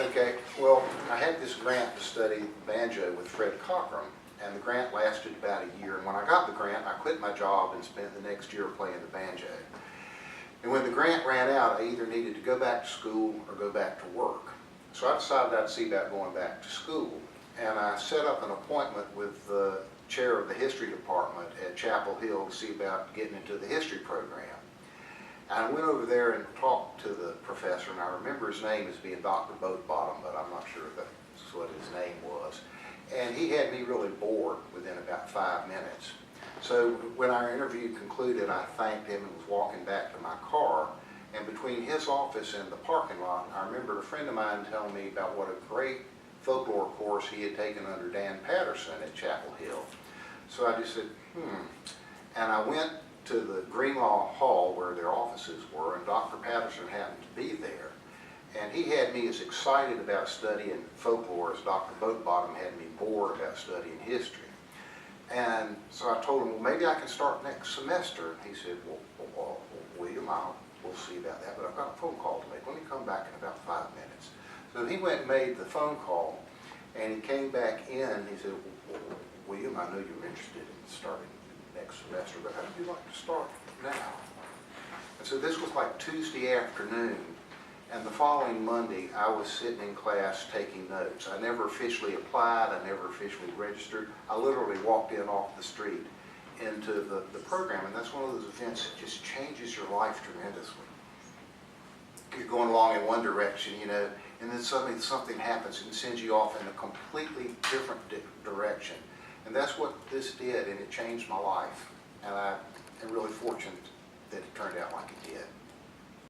Okay, well, I had this grant to study banjo with Fred Cochran, and the grant lasted about a year. And when I got the grant, I quit my job and spent the next year playing the banjo. And when the grant ran out, I either needed to go back to school or go back to work. So I decided I'd see about going back to school. And I set up an appointment with the chair of the history department at Chapel Hill to see about getting into the history program. And I went over there and talked to the professor, and I remember his name as being Dr. Boatbottom, but I'm not sure if that's what his name was. And he had me really bored within about 5 minutes. So when our interview concluded, I thanked him and was walking back to my car. And between his office and the parking lot, I remembered a friend of mine telling me about what a great folklore course he had taken under Dan Patterson at Chapel Hill. So I just said, And I went to the Greenlaw Hall where their offices were, and Dr. Patterson happened to be there. And he had me as excited about studying folklore as Dr. Boatbottom had me bored about studying history. And so I told him, well, maybe I can start next semester. And he said, well, William, we'll see about that, but I've got a phone call to make. Let me come back in about 5 minutes. So he went and made the phone call, and he came back in, and he said, well, William, I know you're interested in starting next semester, but how would you like to start now? And so this was like Tuesday afternoon, and the following Monday, I was sitting in class taking notes. I never officially applied, I never officially registered. I literally walked in off the street into the program, and that's one of those events that just changes your life tremendously. You're going along in one direction, you know, and then suddenly something happens and sends you off in a completely different direction. And that's what this did, and it changed my life. And I am really fortunate that it turned out like it did.